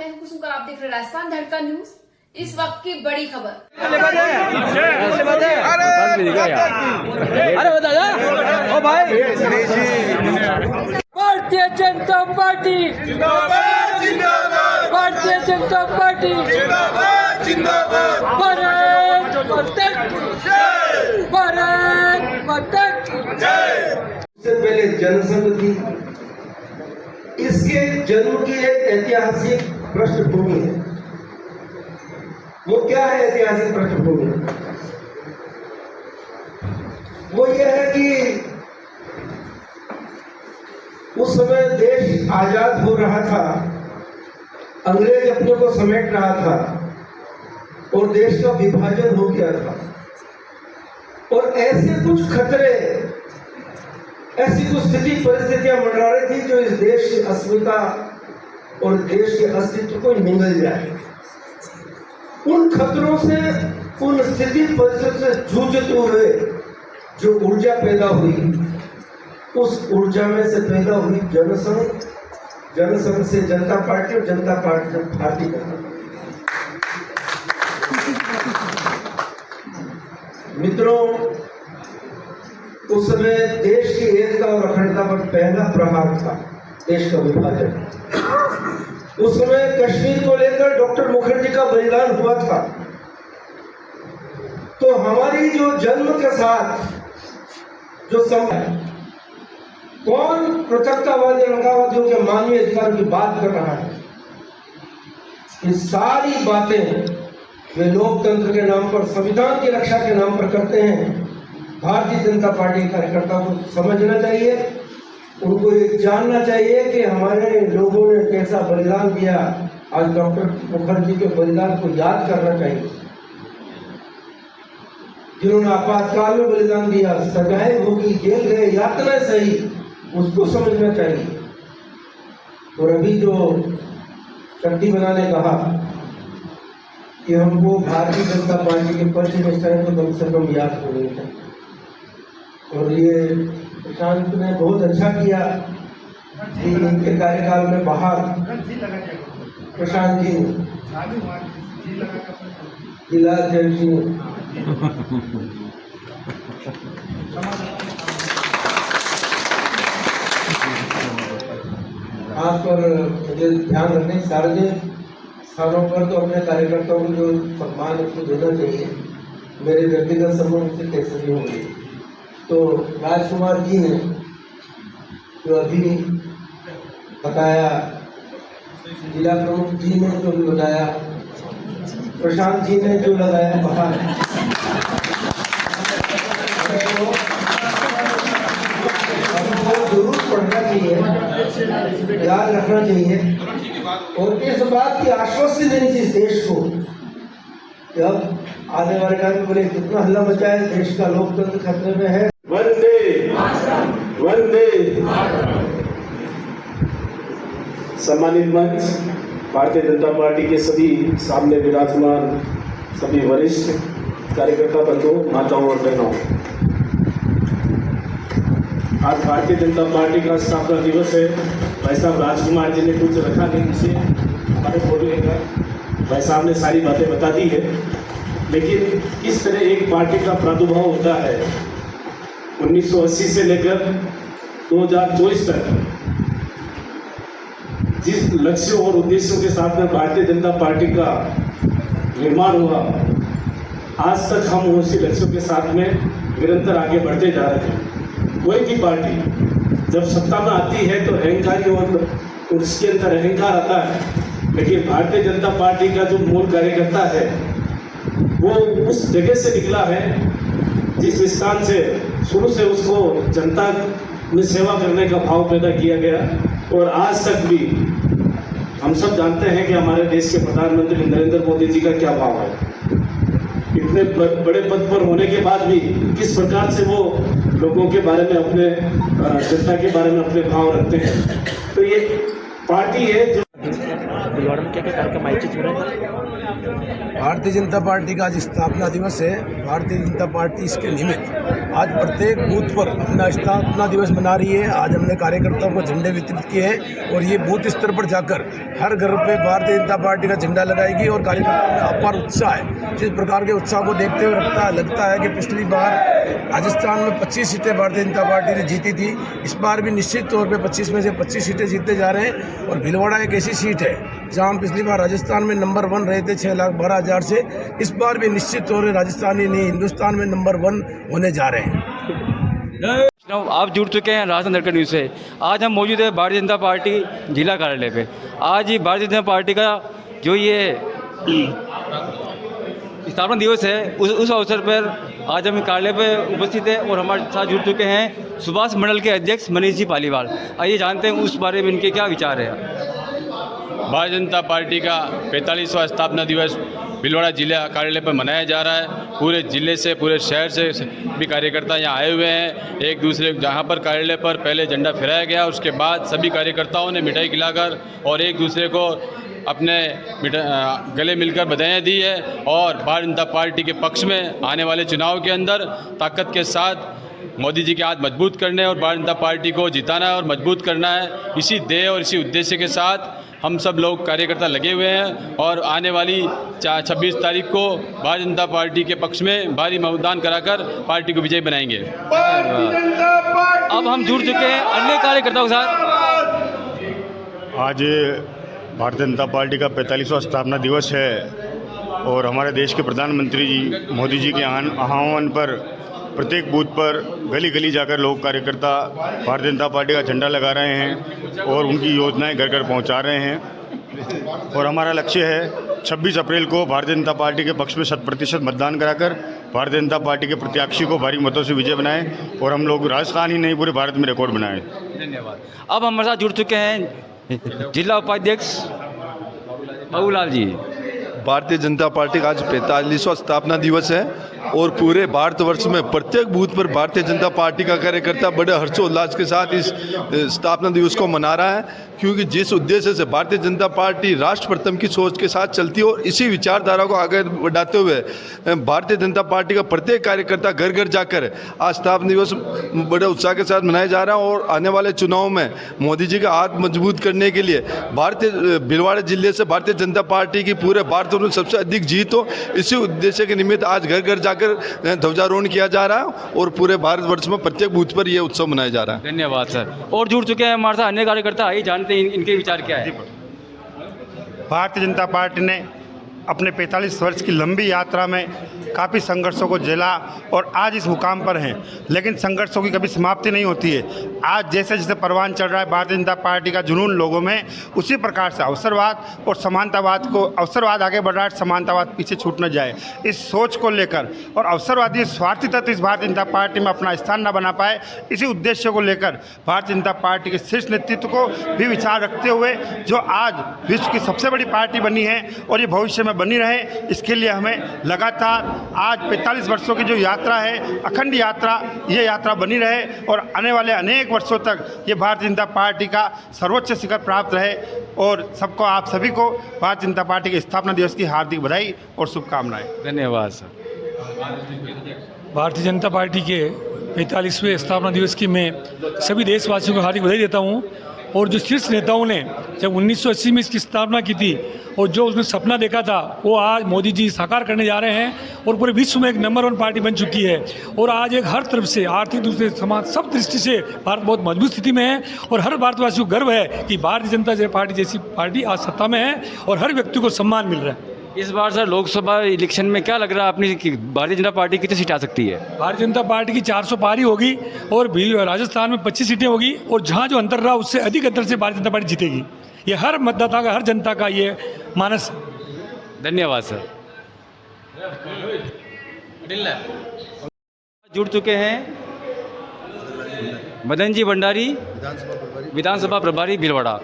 मैं हूं कुसुम, आप देख रहे हैं राजस्थान धड़का न्यूज। इस वक्त की बड़ी खबर। अरे बता ओ भाई, भारतीय जनता पार्टी जिंदाबाद जिंदाबाद, भारतीय जनता पार्टी जिंदाबाद जिंदाबाद, भारत माता की जय भारत माता की जय। इससे पहले जनसंघ थी, इसके जन्म की एक ऐतिहासिक पृष्ठभूमि है। वो क्या है ऐतिहासिक पृष्ठभूमि? वो ये है कि उस समय देश आजाद हो रहा था, अंग्रेज अपने को समेट रहा था और देश का विभाजन हो गया था। और ऐसे कुछ खतरे, ऐसी कुछ स्थिति परिस्थितियां मंडरा रही थी जो इस देश की अस्मिता और देश के अस्तित्व को निगल जाए। उन खतरों से, उन स्थिति परिस्थिति से जूझते हुए जो ऊर्जा पैदा हुई, उस ऊर्जा में से पैदा हुई जनसंघ, जनसंघ से जनता पार्टी और जनता पार्टी से भारतीय जनता पार्टी। मित्रों, उस समय देश की एकता और अखंडता पर पहला प्रहार था देश का विभाजन। उस समय कश्मीर को लेकर डॉक्टर मुखर्जी का बलिदान हुआ था। तो हमारी जो जन्म के साथ जो समय, कौन पृथकतावादी अलगाववादियों के मानवीय अधिकार की बात कर रहा है? ये सारी बातें वे लोकतंत्र के नाम पर, संविधान की रक्षा के नाम पर करते हैं। भारतीय जनता पार्टी के कार्यकर्ताओं को समझना चाहिए, उनको ये जानना चाहिए कि हमारे लोगों ने कैसा बलिदान दिया। आज डॉक्टर मुखर्जी के बलिदान को याद करना चाहिए। जिन्होंने आपातकाल में बलिदान दिया, सजाएं होगी, जेल गए, यातनाएं सही, उसको समझना चाहिए। और अभी जो शक्ति बनाने कहा कि हमको भारतीय जनता पार्टी के पक्ष में स्थान को कम से कम याद होने चाहिए। और ये प्रशांत ने बहुत अच्छा किया कि इनके कार्यकाल में बाहर प्रशांत जी, जिला जय सिंह, खास पर मुझे ध्यान रखने, सार्वजनिक स्थानों पर तो अपने कार्यकर्ताओं को जो सम्मान उसको देना चाहिए। मेरे व्यक्तिगत संबंध से कैसे भी होंगे। तो राजकुमार जी ने जो अभी बताया, जिला प्रमुख जी ने जो भी बताया, प्रशांत जी ने जो लगाया बाहर, हमको जरूर पढ़ना चाहिए, याद रखना चाहिए और इस बात की आश्वस्ति देनी चाहिए देश को कि अब आने वाले टाइम में बोले कितना हल्ला मचा है, देश का लोकतंत्र खतरे में है। वंदे वंदे। सम्मानित मंच, भारतीय जनता पार्टी के सभी सामने विराजमान सभी वरिष्ठ कार्यकर्ता बंधुओं, माताओं और बहनों, आज भारतीय जनता पार्टी का स्थापना दिवस है। भाई साहब राजकुमार जी ने कुछ रखा नहीं, इसे हमारे बोलने का भाई साहब ने सारी बातें बता दी है। लेकिन किस तरह एक पार्टी का प्रादुर्भाव होता है 1980 से लेकर 2024 तक, जिस लक्ष्यों और उद्देश्यों के साथ में भारतीय जनता पार्टी का निर्माण हुआ, आज तक हम उसी लक्ष्यों के साथ में निरंतर आगे बढ़ते जा रहे हैं। कोई भी पार्टी जब सत्ता में आती है तो अहंकारी और उसके अंदर अहंकार आता है, लेकिन भारतीय जनता पार्टी का जो मूल कार्यकर्ता है वो उस जगह से निकला है जिस स्थान से शुरू से उसको जनता में सेवा करने का भाव पैदा किया गया। और आज तक भी हम सब जानते हैं कि हमारे देश के प्रधानमंत्री नरेंद्र मोदी जी का क्या भाव है। इतने बड़े पद पर होने के बाद भी किस प्रकार से वो लोगों के बारे में, अपने जनता के बारे में अपने भाव रखते हैं। तो ये पार्टी है जो क्या कार्यक्रम आयोजित हो रहा है। भारतीय जनता पार्टी का आज स्थापना दिवस है। भारतीय जनता पार्टी इसके निमित्त आज प्रत्येक बूथ पर अपना स्थापना दिवस मना रही है। आज हमने कार्यकर्ताओं को झंडे वितरित किए हैं और ये बूथ स्तर पर जाकर हर घर पे भारतीय जनता पार्टी का झंडा लगाएगी और कार्यकर्ताओं में अपार उत्साह है। जिस प्रकार के उत्साह को देखते हुए लगता है कि पिछली बार राजस्थान में 25 सीटें भारतीय जनता पार्टी ने जीती थी, इस बार भी निश्चित तौर पे 25 में से 25 सीटें जीतते जा रहे हैं। और भीलवाड़ा एक ऐसी सीट है जहां हम पिछली बार राजस्थान में नंबर 1 रहे थे 6,12,000 से, इस बार भी निश्चित तौर पर राजस्थान ही नहीं हिंदुस्तान में नंबर 1 होने जा रहे हैं। आप जुड़ चुके हैं राजस्थान धड़कन न्यूज़ से। आज हम मौजूद है भारतीय जनता पार्टी जिला कार्यालय पे। आज ही भारतीय जनता पार्टी का जो ये स्थापना दिवस है उस अवसर पर आज हम कार्यालय पे उपस्थित हैं और हमारे साथ जुड़ चुके हैं सुभाष मंडल के अध्यक्ष मनीष जी पालीवाल। आइए जानते हैं उस बारे में इनके क्या विचार है। भारतीय जनता पार्टी का 45वां स्थापना दिवस भीलवाड़ा जिला कार्यालय पर मनाया जा रहा है। पूरे जिले से पूरे शहर से भी कार्यकर्ता यहाँ आए हुए हैं। एक दूसरे जहाँ पर कार्यालय पर पहले झंडा फहराया गया, उसके बाद सभी कार्यकर्ताओं ने मिठाई खिलाकर और एक दूसरे को अपने गले मिलकर बधाइयाँ दी है और भारतीय जनता पार्टी के पक्ष में आने वाले चुनाव के अंदर ताकत के साथ मोदी जी के हाथ मजबूत करने और भारतीय जनता पार्टी को जिताना है और मजबूत करना है। इसी ध्येय और इसी उद्देश्य के साथ हम सब लोग कार्यकर्ता लगे हुए हैं और आने वाली 26 तारीख को भारतीय जनता पार्टी के पक्ष में भारी मतदान कराकर पार्टी को विजयी बनाएंगे। अब हम जुड़ चुके हैं अन्य कार्यकर्ताओं के साथ। आज भारतीय जनता पार्टी का 45वां स्थापना दिवस है और हमारे देश के प्रधानमंत्री जी मोदी जी के आह्वान पर प्रत्येक बूथ पर गली गली जाकर लोग कार्यकर्ता भारतीय जनता पार्टी का झंडा लगा रहे हैं और उनकी योजनाएं घर घर पहुंचा रहे हैं। और हमारा लक्ष्य है 26 अप्रैल को भारतीय जनता पार्टी के पक्ष में 100% मतदान कराकर भारतीय जनता पार्टी के प्रत्याशी को भारी मतों से विजय बनाएं और हम लोग राजस्थान ही नहीं पूरे भारत में रिकॉर्ड बनाएं। धन्यवाद। अब हमारे साथ जुड़ चुके हैं जिला उपाध्यक्ष बाबूलाल जी। भारतीय जनता पार्टी का आज 45वां स्थापना दिवस है और पूरे भारतवर्ष में प्रत्येक बूथ पर भारतीय जनता पार्टी का कार्यकर्ता बड़े हर्षोल्लास के साथ इस स्थापना दिवस को मना रहा है, क्योंकि जिस उद्देश्य से भारतीय जनता पार्टी राष्ट्र प्रथम की सोच के साथ चलती है और इसी विचारधारा को आगे बढ़ाते हुए भारतीय जनता पार्टी का प्रत्येक कार्यकर्ता घर घर जाकर आज स्थापना दिवस बड़े उत्साह के साथ मनाया जा रहा है। और आने वाले चुनाव में मोदी जी का हाथ मजबूत करने के लिए भीलवाड़ा जिले से भारतीय जनता पार्टी की पूरे भारत में सबसे अधिक जीत हो, इसी उद्देश्य के निमित्त आज घर घर जाकर ध्वजारोहण किया जा रहा है और पूरे भारतवर्ष में प्रत्येक बूथ पर यह उत्सव मनाया जा रहा है। धन्यवाद सर। और जुड़ चुके हैं हमारे साथ अन्य कार्यकर्ता। आइए जानते हैं इनके विचार क्या है। भारतीय जनता पार्टी ने अपने 45 वर्ष की लंबी यात्रा में काफ़ी संघर्षों को झेला और आज इस मुकाम पर हैं, लेकिन संघर्षों की कभी समाप्ति नहीं होती है। आज जैसे जैसे परवान चढ़ रहा है भारतीय जनता पार्टी का जुनून लोगों में, उसी प्रकार से अवसरवाद और समानतावाद को अवसरवाद आगे बढ़ रहा है, समानतावाद पीछे छूट न जाए, इस सोच को लेकर और अवसरवादी स्वार्थी तत्व इस भारतीय जनता पार्टी में अपना स्थान न बना पाए, इसी उद्देश्य को लेकर भारतीय जनता पार्टी के शीर्ष नेतृत्व को भी विचार रखते हुए जो आज विश्व की सबसे बड़ी पार्टी बनी है और ये भविष्य में बनी रहे, इसके लिए हमें लगातार आज 45 वर्षों की जो यात्रा है, अखंड यात्रा, ये यात्रा बनी रहे और आने वाले अनेक वर्षों तक ये भारतीय जनता पार्टी का सर्वोच्च शिखर प्राप्त रहे। और सबको, आप सभी को भारतीय जनता पार्टी के स्थापना दिवस की हार्दिक बधाई और शुभकामनाएं। धन्यवाद सर। भारतीय जनता पार्टी के 45वें स्थापना दिवस की मैं सभी देशवासियों को हार्दिक बधाई देता हूँ। और जो शीर्ष नेताओं ने जब 1980 में इसकी स्थापना की थी और जो उसने सपना देखा था वो आज मोदी जी साकार करने जा रहे हैं और पूरे विश्व में एक नंबर 1 पार्टी बन चुकी है। और आज एक हर तरफ से आर्थिक रूप से, समाज, सब दृष्टि से भारत बहुत मजबूत स्थिति में है और हर भारतवासी को गर्व है कि भारतीय जनता पार्टी जैसी पार्टी आज सत्ता में है और हर व्यक्ति को सम्मान मिल रहा है। इस बार सर लोकसभा इलेक्शन में क्या लग रहा है अपनी भारतीय जनता पार्टी कितनी सीट आ सकती है? भारतीय जनता पार्टी की 400 पारी होगी और राजस्थान में 25 सीटें होगी और जहाँ जो अंतर रहा उससे अधिक अंतर से भारतीय जनता पार्टी जीतेगी। ये हर मतदाता का, हर जनता का ये मानस। धन्यवाद सर। जुड़ चुके हैं मदन जी भंडारी, विधानसभा प्रभारी भीलवाड़ा।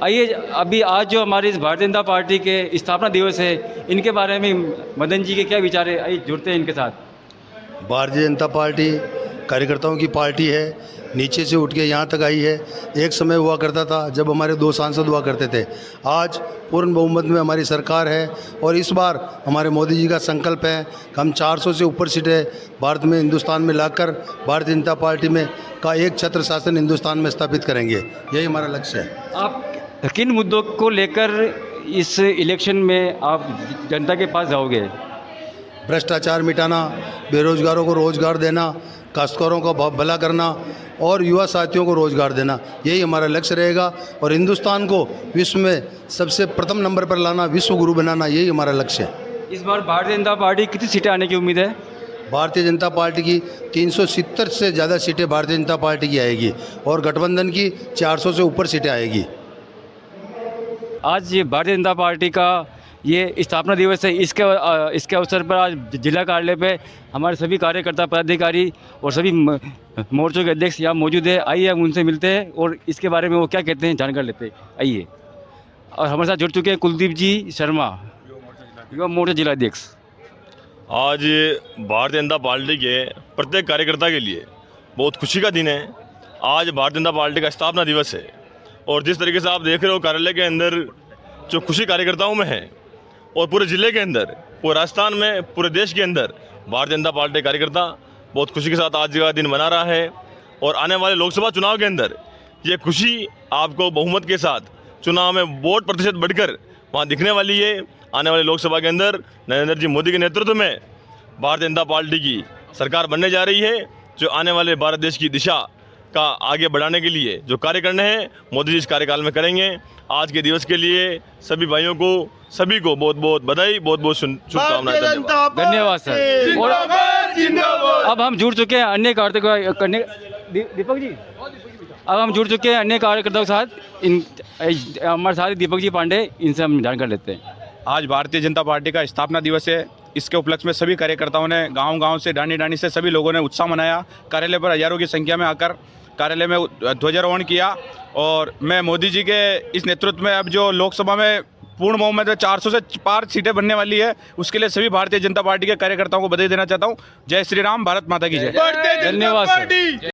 आइए अभी आज जो हमारी इस भारतीय जनता पार्टी के स्थापना दिवस है, इनके बारे में मदन जी के क्या विचार है, आइए जुड़ते हैं इनके साथ। भारतीय जनता पार्टी कार्यकर्ताओं की पार्टी है, नीचे से उठ के यहाँ तक आई है। एक समय हुआ करता था जब हमारे 2 सांसद हुआ करते थे, आज पूर्ण बहुमत में हमारी सरकार है और इस बार हमारे मोदी जी का संकल्प है कि हम 400 से ऊपर सीटें भारत में, हिंदुस्तान में लाकर भारतीय जनता पार्टी में का एक छत्र शासन हिंदुस्तान में स्थापित करेंगे। यही हमारा लक्ष्य है। आप किन मुद्दों को लेकर इस इलेक्शन में आप जनता के पास जाओगे? भ्रष्टाचार मिटाना, बेरोजगारों को रोजगार देना, काश्तकारों का भला करना और युवा साथियों को रोजगार देना, यही हमारा लक्ष्य रहेगा। और हिंदुस्तान को विश्व में सबसे प्रथम नंबर पर लाना, विश्व गुरु बनाना, यही हमारा लक्ष्य है। इस बार भारतीय जनता पार्टी कितनी सीटें आने की उम्मीद है? भारतीय जनता पार्टी की 370 से ज़्यादा सीटें भारतीय जनता पार्टी की आएगी और गठबंधन की 400 से ऊपर सीटें आएगी। आज ये भारतीय जनता पार्टी का ये स्थापना दिवस है। इसके अवसर पर आज जिला कार्यालय पे हमारे सभी कार्यकर्ता, पदाधिकारी और सभी मोर्चों के अध्यक्ष यहाँ मौजूद है। आइए हम उनसे मिलते हैं और इसके बारे में वो क्या कहते हैं जानकारी लेते हैं। आइए। और हमारे साथ जुड़ चुके हैं कुलदीप जी शर्मा, युवा मोर्चा जिला अध्यक्ष। आज भारतीय जनता पार्टी के प्रत्येक कार्यकर्ता के लिए बहुत खुशी का दिन है। आज भारतीय जनता पार्टी का स्थापना दिवस है और जिस तरीके से आप देख रहे हो कार्यालय के अंदर जो खुशी कार्यकर्ताओं में है और पूरे ज़िले के अंदर, पूरे राजस्थान में, पूरे देश के अंदर भारतीय जनता पार्टी कार्यकर्ता बहुत खुशी के साथ आज का दिन मना रहा है। और आने वाले लोकसभा चुनाव के अंदर ये खुशी आपको बहुमत के साथ चुनाव में वोट प्रतिशत बढ़कर वहाँ दिखने वाली है। आने वाले लोकसभा के अंदर नरेंद्र जी मोदी के नेतृत्व में भारतीय जनता पार्टी की सरकार बनने जा रही है, जो आने वाले भारत देश की दिशा का आगे बढ़ाने के लिए जो कार्य करने हैं मोदी जी इस कार्यकाल में करेंगे। आज के दिवस के लिए सभी भाइयों को, सभी को बहुत बहुत बधाई, बहुत बहुत शुभकामनाएं। धन्यवाद सर। और अब हम जुड़ चुके हैं अन्य कार्यकर्ता, दीपक जी, अब हम जुड़ चुके हैं अन्य कार्यकर्ताओं के साथ। हमारे साथ दीपक जी पांडे, इनसे हम जानकारी लेते हैं। आज भारतीय जनता पार्टी का स्थापना दिवस है। इसके उपलक्ष्य में सभी कार्यकर्ताओं ने गांव-गांव से, डांडी से सभी लोगों ने उत्साह मनाया। कार्यालय पर हजारों की संख्या में आकर कार्यालय में ध्वजारोहण किया और मैं मोदी जी के इस नेतृत्व में अब जो लोकसभा में पूर्ण बहुमत में 400 से पार सीटें बनने वाली है, उसके लिए सभी भारतीय जनता पार्टी के कार्यकर्ताओं को बधाई देना चाहता हूँ। जय श्री राम, भारत माता की जय। धन्यवाद सर।